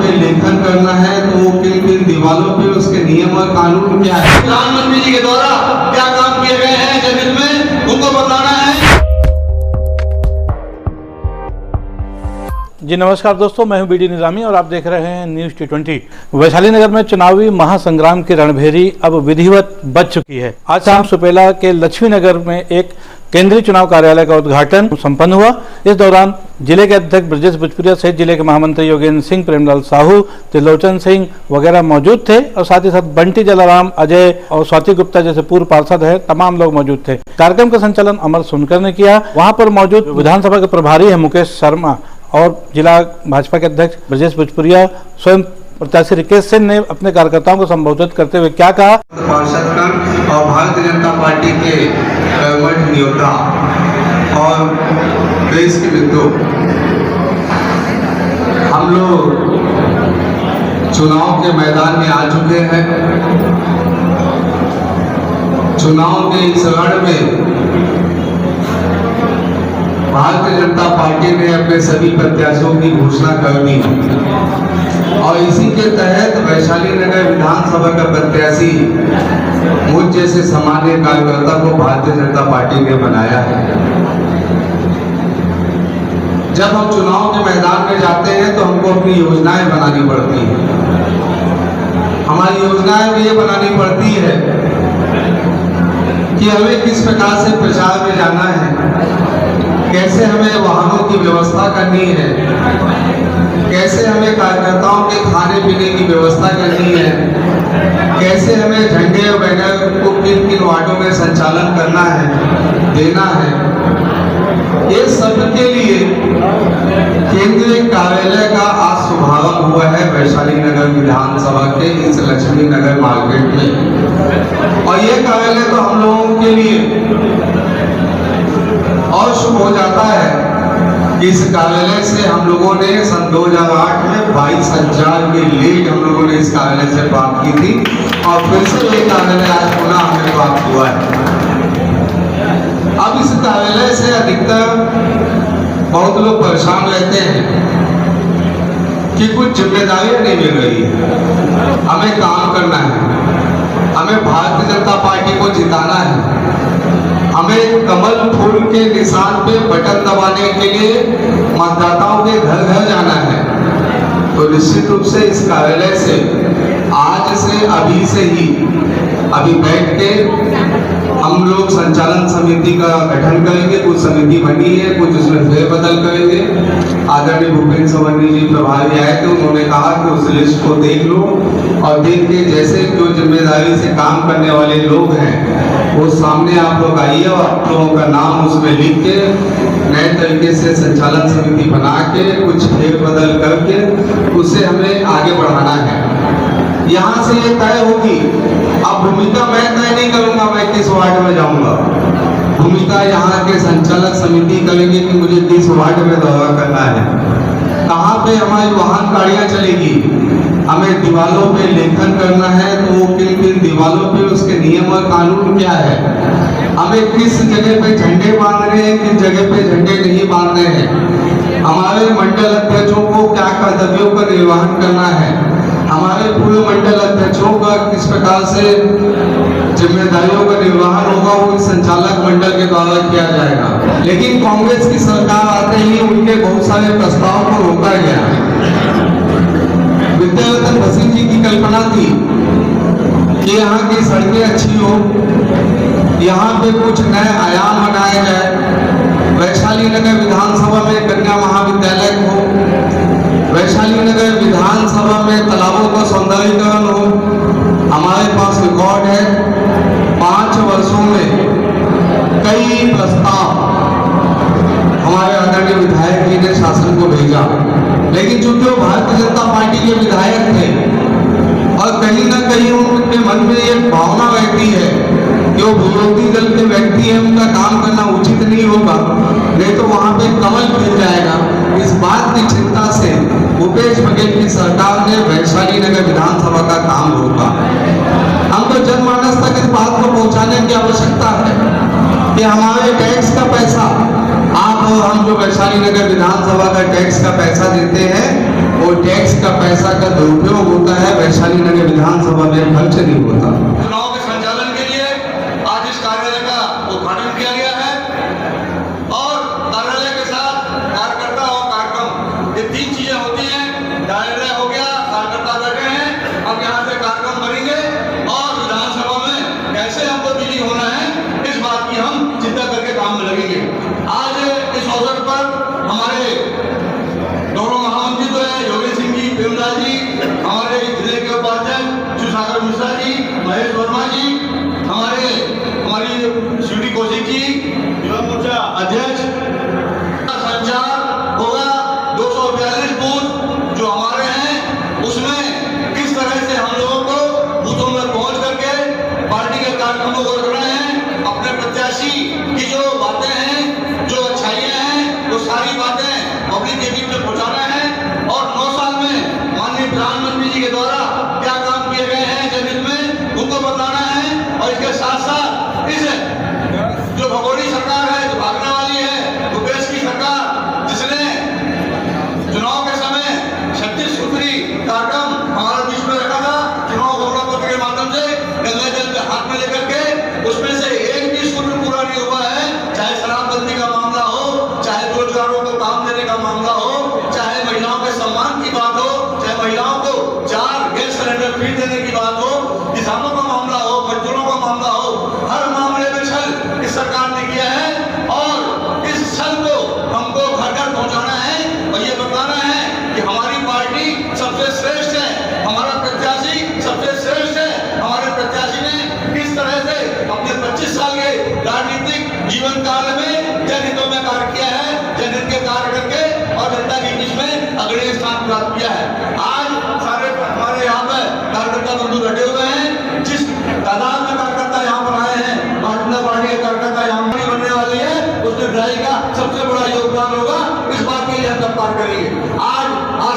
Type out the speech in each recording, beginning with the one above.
पे लेखन करना है तो वो किन किन दीवारों पे उसके नियम और कानून क्या है, प्रधानमंत्री जी के द्वारा क्या काम किए गए हैं जमीन में, उनको बताना है। जी नमस्कार दोस्तों, मैं हूं बीडी निजामी और आप देख रहे हैं न्यूज़ T20। वैशाली नगर में चुनावी महासंग्राम की रणभेरी अब विधिवत बज चुकी है। आज शाम सुपेला के लक्ष्मी नगर में एक केंद्रीय चुनाव कार्यालय का उद्घाटन संपन्न हुआ। इस दौरान जिले के अध्यक्ष ब्रजेश भोजपुरिया सहित जिले के महामंत्री योगेंद्र सिंह, प्रेमलाल साहू, त्रिलोचन सिंह वगैरह मौजूद थे और साथ ही साथ बंटी जलाराम, अजय और स्वाति गुप्ता जैसे पूर्व पार्षद है, तमाम लोग मौजूद थे। कार्यक्रम का संचालन अमर सुनकर ने किया। वहां पर मौजूद विधानसभा के प्रभारी है मुकेश शर्मा और जिला भाजपा के अध्यक्ष ब्रजेश भोजपुरिया, स्वयं प्रत्याशी रिकेश सिंह ने अपने कार्यकर्ताओं को संबोधित करते हुए क्या कहा। पार्षदगण और भारतीय जनता पार्टी के कर्मठ योद्धा और देश के मित्रों, हम लोग चुनाव के मैदान में आ चुके हैं। चुनाव के इस रण में भारतीय जनता पार्टी ने अपने सभी प्रत्याशियों की घोषणा कर दी और इसी के तहत वैशाली नगर विधानसभा का प्रत्याशी मुझ जैसे सामान्य कार्यकर्ता को भारतीय जनता पार्टी ने बनाया है। जब हम चुनाव के मैदान में जाते हैं तो हमको अपनी योजनाएं बनानी पड़ती है। हमारी योजनाएं भी ये बनानी पड़ती है कि हमें किस प्रकार से प्रचार में जाना है, कैसे हमें वाहनों की व्यवस्था करनी है, कैसे हमें कार्यकर्ताओं के खाने पीने की व्यवस्था करनी है, कैसे हमें झंडे और बैनर को किन किन वार्डों में संचालन करना है, देना है। ये सब के लिए केंद्रीय कार्यालय का आज शुभारंभ हुआ है वैशाली नगर विधानसभा के इस लक्ष्मी नगर मार्केट में। और ये कार्यालय तो हम लोगों के लिए और शुभ हो जाता है। इस कार्यालय से हम लोगों ने सन 2008 में 22,000 की लीड हम लोगों ने इस कार्यालय से प्राप्त की थी और फिर से ये कार्यालय आज पुनः हमें प्राप्त हुआ है। अब इस कार्यालय से अधिकतर बहुत लोग परेशान रहते हैं कि कुछ जिम्मेदारियां नहीं मिल रही है, हमें काम करना है, हमें भारतीय जनता पार्टी को जिताना है, हमें कमल फूल के निशान पे बटन दबाने के लिए मतदाताओं के घर घर जाना है। तो निश्चित रूप से इस कार्यालय से आज से अभी से ही अभी बैठ के हम लोग संचालन समिति का गठन करेंगे। कुछ समिति बनी है, कुछ उसमें फेरबदल करेंगे। आदरणीय भूपेंद्र सवन्नी जी प्रभारी आए थे, उन्होंने कहा कि उस लिस्ट को देख लो और देख के जैसे जो जिम्मेदारी से काम करने वाले लोग हैं वो सामने आप लोग आइए और आप लोगों का नाम उसमें लिख के नए तरीके से संचालन समिति बना के कुछ फेरबदल करके उसे हमें आगे बढ़ाना है। यहाँ से ये तय होगी। अब भूमिका मैं तय नहीं करूंगा मैं किस वार्ड में जाऊंगा, भूमिका यहाँ के संचालक समिति करेंगे कि मुझे किस वार्ड में दौरा करना है, कहाँ पे हमारी वाहन गाड़ियां चलेगी, हमें दीवारों पे लेखन करना है तो वो किन किन दीवारों पे उसके नियम और कानून क्या है, हमें किस जगह पे झंडे बांधने हैं, किस जगह पे झंडे नहीं बांधने हैं, हमारे मंडल अध्यक्षों को क्या कर्तव्यों का निर्वहन करना है, हमारे पूर्व मंडल अध्यक्षों का किस प्रकार से जिम्मेदारियों का निर्वहन होगा वो संचालक मंडल के द्वारा किया जाएगा। लेकिन कांग्रेस की सरकार आते ही उनके बहुत सारे प्रस्ताव को रोका गया। विद्यारतन भसीन जी की कल्पना थी कि यहाँ की सड़कें अच्छी हो, यहाँ पे कुछ नए आयाम बनाए जाए, वैशाली नगर विधानसभा में कन्या महाविद्यालय हो, वैशाली नगर विधानसभा में तालाबों का सौंदर्यीकरण हो। हमारे पास रिकॉर्ड है 5 वर्षों में कई प्रस्ताव हमारे आदरणीय विधायक जी ने शासन को भेजा, लेकिन चूंकि वो भारतीय जनता पार्टी के विधायक थे और कहीं ना कहीं उनके मन में ये भावना रहती है कि वो विरोधी दल के व्यक्ति है, उनका काम करना उचित नहीं होगा, नहीं तो वहां पे कमल खिल जाएगा। इस बात की चिंता से भूपेश बघेल की सरकार ने वैशाली नगर विधानसभा का काम रोका। हमको जनमानस तक इस बात को पहुंचाने की आवश्यकता है कि हमारे टैक्स का पैसा आप हम जो वैशाली नगर विधानसभा का टैक्स का पैसा देते हैं, वो टैक्स का पैसा का दुरुपयोग होता है, वैशाली नगर विधानसभा में खर्च नहीं होता। चुनाव के संचालन के लिए आज इस कार्यालय का उद्घाटन किया गया है और कार्यालय के साथ कार्यकर्ता और कार्यक्रम, ये तीन चीजें होती हैं। कार्यालय हो गया, कार्यकर्ता बैठे हैं, अब यहाँ से कार्यक्रम बनेंगे और विधानसभा में कैसे हमको बिजी होना है, इस बात की हम चिंता करके काम में लगेंगे। आज इस अवसर पर हमारे दोनों महामंत्री तो है, योगेश सिंह जी, प्रेमदास जी, हमारे जिले के उपाध्यक्ष शिवसागर मिश्रा जी, महेश वर्मा जी, हमारी श्री कौशिक जी, युवा मोर्चा अध्यक्ष। संचार होगा 242 बूथ जो हमारे हैं, उसमें किस तरह से हम लोगों को बूथों में पहुंच करके पार्टी के कार्यक्रमों को रखना है, अपने प्रत्याशी की जो बातें हैं, जो अच्छाइयां हैं, वो सारी बातें पब्लिक के बीच में पहुंचाना है और 9 साल में माननीय प्रधानमंत्री जी के द्वारा क्या काम किए गए हैं जनहित में, उनको बताना है। और इसके साथ साथ इस जो भगोड़ी सरकार है, जो भागने वाली है, वो देश की सरकार, जिसने चुनाव के समय 36 सूत्री कार्यक्रम हमारे बीच में रखा था, चुनाव घोषणा पत्र के माध्यम से गंगा जल के हाथ में लेकर के, उसमें से एक भी सूत्र पूरा नहीं हुआ है। चाहे शराबबंदी का मामला हो, चाहे रोजगारों को काम देने का मामला हो, चाहे महिलाओं के सम्मान की बात हो, चाहे महिलाओं को 4 गैस सिलेंडर फ्री देने की बात हो, किसानों का मामला हो, मजदूरों का मामला हो, हर मामले में छल इस सरकार ने किया है और इस छल को हमको घर घर पहुंचाना है और ये बताना है कि हमारी पार्टी सबसे श्रेष्ठ है, हमारा प्रत्याशी सबसे श्रेष्ठ है। हमारे प्रत्याशी ने किस तरह से अपने 25 साल के राजनीतिक जीवन काल में जनहितों में कार्य किया है, जनहित के कार्य करके और जनता के बीच में अग्रणी स्थान प्राप्त किया है। आज सारे हमारे यहाँ पे कार्यकर्ता बंधु बैठे हुए हैं, जिस तादाद में कार्यकर्ता यहाँ पर आए हैं, भारतीय जनता पार्टी के कार्यकर्ता यहाँ बनने वाली है, उसमें ड्राई का सबसे बड़ा योगदान होगा। इस बात के लिए हम सब कार्य करेंगे। आज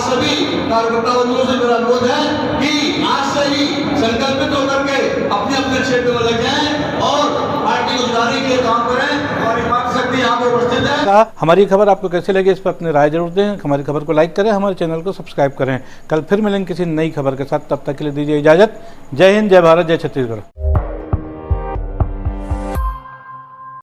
सभी कार्यकर्ता बंधुओं से मेरा अनुरोध है कि आज से ही संकल्पित होकर के अपने अपने क्षेत्र में लग जाएं और पार्टी को सुधारने के लिए काम करें। हमारी मातृ शक्ति यहाँ पर उपस्थित है। हमारी खबर आपको कैसी लगी, इस पर अपनी राय जरूर दें। हमारी खबर को लाइक करें, हमारे चैनल को सब्सक्राइब करें। कल फिर मिलेंगे किसी नई खबर के साथ, तब तक के लिए दीजिए इजाजत। जय हिंद, जय भारत, जय छत्तीसगढ़।